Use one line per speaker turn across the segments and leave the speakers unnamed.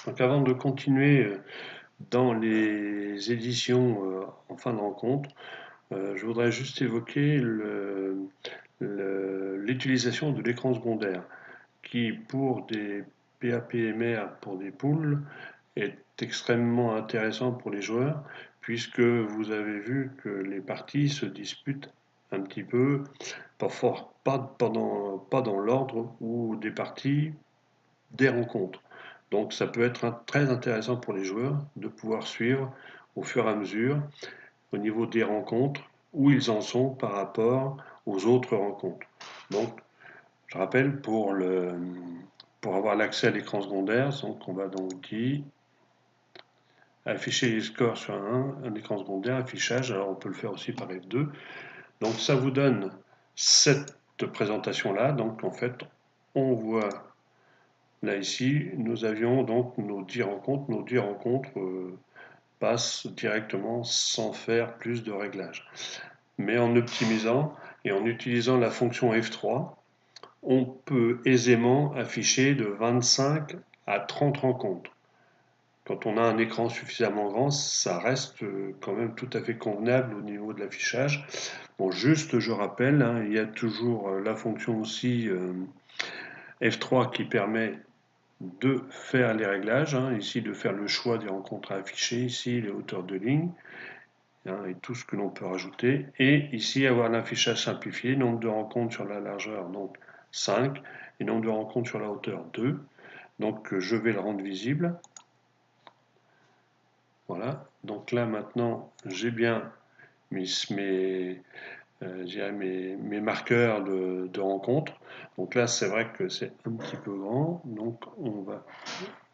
Donc avant de continuer dans les éditions en fin de rencontre, je voudrais juste évoquer l'utilisation de l'écran secondaire qui, pour des PAPMR, pour des poules, est extrêmement intéressant pour les joueurs puisque vous avez vu que les parties se disputent un petit peu, pas dans l'ordre ou des parties, des rencontres. Donc ça peut être très intéressant pour les joueurs de pouvoir suivre au fur et à mesure au niveau des rencontres où ils en sont par rapport aux autres rencontres. Donc je rappelle pour avoir l'accès à l'écran secondaire, donc on va dans outils, afficher les scores sur un écran secondaire, affichage, alors on peut le faire aussi par F2. Donc ça vous donne cette présentation-là, donc en fait on voit là ici, nous avions donc nos 10 rencontres. Nos 10 rencontres passent directement sans faire plus de réglages. Mais en optimisant et en utilisant la fonction F3, on peut aisément afficher de 25 à 30 rencontres. Quand on a un écran suffisamment grand, ça reste quand même tout à fait convenable au niveau de l'affichage. Bon, juste, je rappelle, hein, il y a toujours la fonction aussi F3 qui permet de faire les réglages, hein, ici de faire le choix des rencontres à afficher, ici les hauteurs de ligne, hein, et tout ce que l'on peut rajouter, et ici avoir l'affichage simplifié, nombre de rencontres sur la largeur, donc 5, et nombre de rencontres sur la hauteur 2, donc je vais le rendre visible, voilà, donc là maintenant j'ai bien mes marqueurs de rencontres, donc là c'est vrai que c'est un petit peu grand, donc on va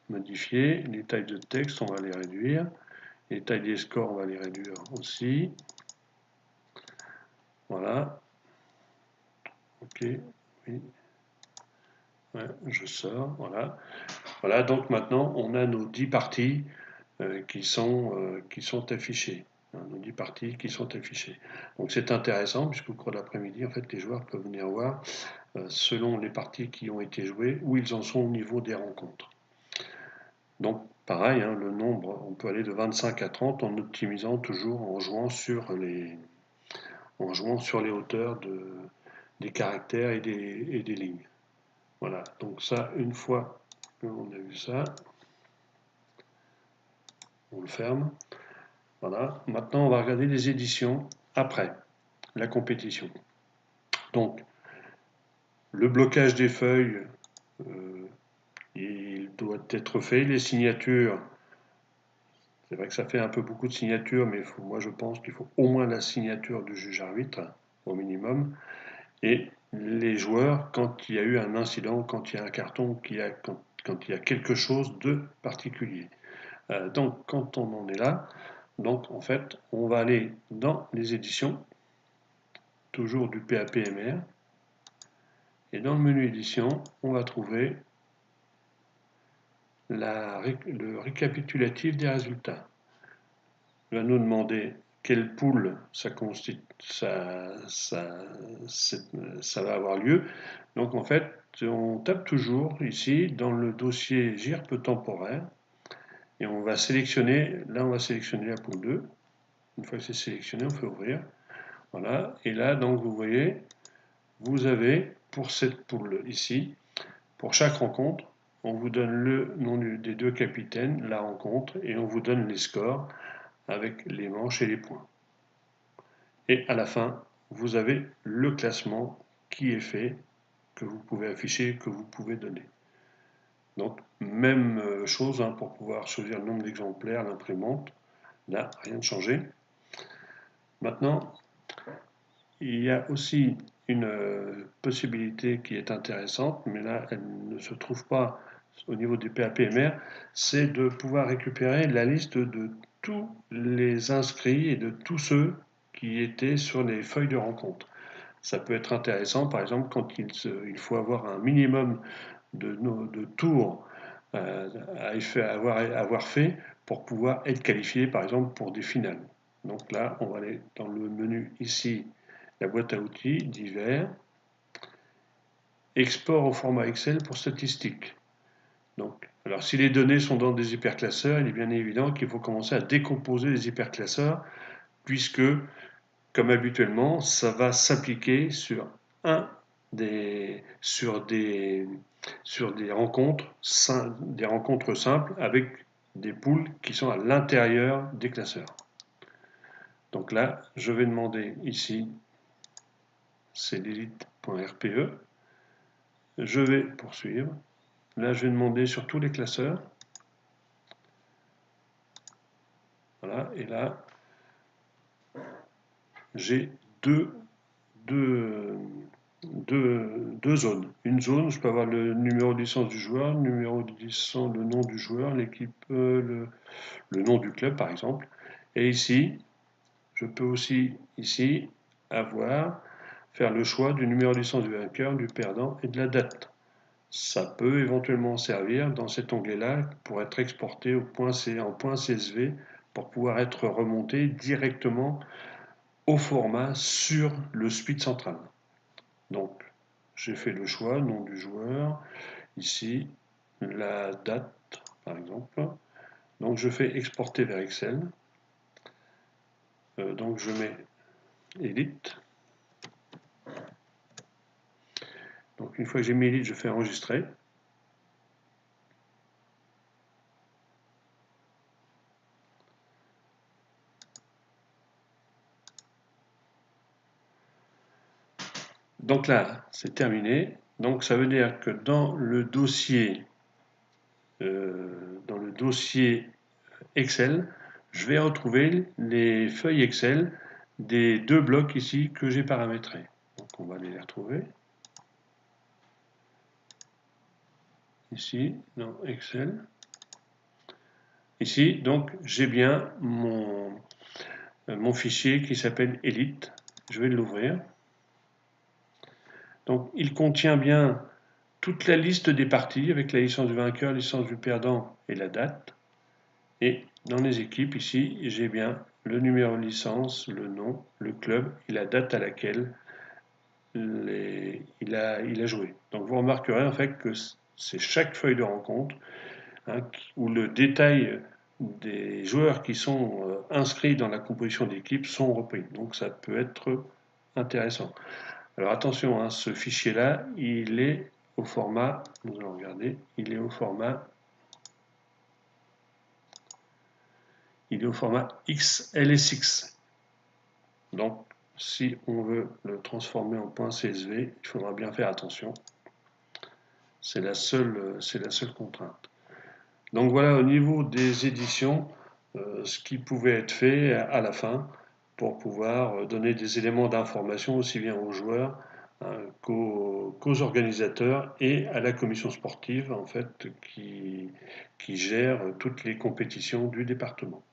modifier. Les tailles de texte, on va les réduire. Les tailles des scores, on va les réduire aussi. Voilà. OK. Oui. Ouais, je sors. Voilà. Voilà, donc maintenant, on a nos 10 parties qui sont affichées. Hein, nos 10 parties qui sont affichées. Donc c'est intéressant, puisqu'au cours de l'après-midi, en fait, les joueurs peuvent venir voir, selon les parties qui ont été jouées, où ils en sont au niveau des rencontres. Donc pareil, hein, le nombre, on peut aller de 25 à 30 en optimisant toujours en jouant sur les hauteurs des caractères et des lignes. Voilà, donc ça, une fois qu'on a vu ça, on le ferme. Voilà, maintenant on va regarder les éditions après la compétition. Donc, le blocage des feuilles, euh, il doit être fait. Les signatures, c'est vrai que ça fait un peu beaucoup de signatures, mais moi je pense qu'il faut au moins la signature du juge arbitre, au minimum. Et les joueurs, quand il y a eu un incident, quand il y a un carton, quand il y a quelque chose de particulier. Donc quand on en est là, donc en fait, on va aller dans les éditions, toujours du PAPMR, et dans le menu édition, on va trouver le récapitulatif des résultats. Il va nous demander quelle poule ça va avoir lieu. Donc en fait, on tape toujours ici dans le dossier GIRP temporaire et on va sélectionner, là on va sélectionner la poule 2. Une fois que c'est sélectionné, on fait ouvrir. Voilà, et là donc vous voyez, vous avez pour cette poule ici, pour chaque rencontre, on vous donne le nom des deux capitaines, la rencontre, et on vous donne les scores avec les manches et les points. Et à la fin, vous avez le classement qui est fait, que vous pouvez afficher, que vous pouvez donner. Donc, même chose hein, pour pouvoir choisir le nombre d'exemplaires, l'imprimante. Là, rien de changé. Maintenant, il y a aussi une possibilité qui est intéressante, mais là, elle ne se trouve pas au niveau du PAPMR, c'est de pouvoir récupérer la liste de tous les inscrits et de tous ceux qui étaient sur les feuilles de rencontre. Ça peut être intéressant, par exemple, quand il faut avoir un minimum de tours avoir fait pour pouvoir être qualifié, par exemple, pour des finales. Donc là, on va aller dans le menu ici, la boîte à outils, divers, export au format Excel pour statistiques. Donc Alors si les données sont dans des hyperclasseurs, il est bien évident qu'il faut commencer à décomposer les hyperclasseurs, puisque, comme habituellement, ça va s'appliquer sur un sur des rencontres simples avec des poules qui sont à l'intérieur des classeurs. Donc là, je vais demander ici, c'est l'elite.rpe. Je vais poursuivre. Là, je vais demander sur tous les classeurs. Voilà, et là, j'ai deux zones. Une zone, je peux avoir le numéro de licence du joueur, le numéro de licence, le nom du joueur, l'équipe, le nom du club par exemple. Et ici, je peux aussi ici faire le choix du numéro de licence du vainqueur, du perdant et de la date. Ça peut éventuellement servir dans cet onglet-là pour être exporté en .csv pour pouvoir être remonté directement au format sur le suite central. Donc, j'ai fait le choix, nom du joueur, ici, la date, par exemple. Donc, je fais exporter vers Excel. Donc, je mets Elite. Donc, une fois que j'ai mis Elite, je fais enregistrer. Donc là, c'est terminé. Donc, ça veut dire que dans le dossier Excel, je vais retrouver les feuilles Excel des deux blocs ici que j'ai paramétrés. Donc on va aller les retrouver. Ici, dans Excel. Ici, donc j'ai bien mon fichier qui s'appelle Elite. Je vais l'ouvrir. Donc il contient bien toute la liste des parties avec la licence du vainqueur, la licence du perdant et la date. Et dans les équipes, ici, j'ai bien le numéro de licence, le nom, le club et la date à laquelle il a joué. Donc vous remarquerez en fait que c'est chaque feuille de rencontre hein, où le détail des joueurs qui sont inscrits dans la composition d'équipe sont repris. Donc ça peut être intéressant. Alors attention, hein, ce fichier-là, il est au format, nous allons regarder, il est au format XLSX. Donc, si on veut le transformer en .csv, il faudra bien faire attention. C'est la seule contrainte. Donc voilà, au niveau des éditions, ce qui pouvait être fait à la fin pour pouvoir donner des éléments d'information aussi bien aux joueurs hein, qu'aux organisateurs et à la commission sportive en fait qui gère toutes les compétitions du département.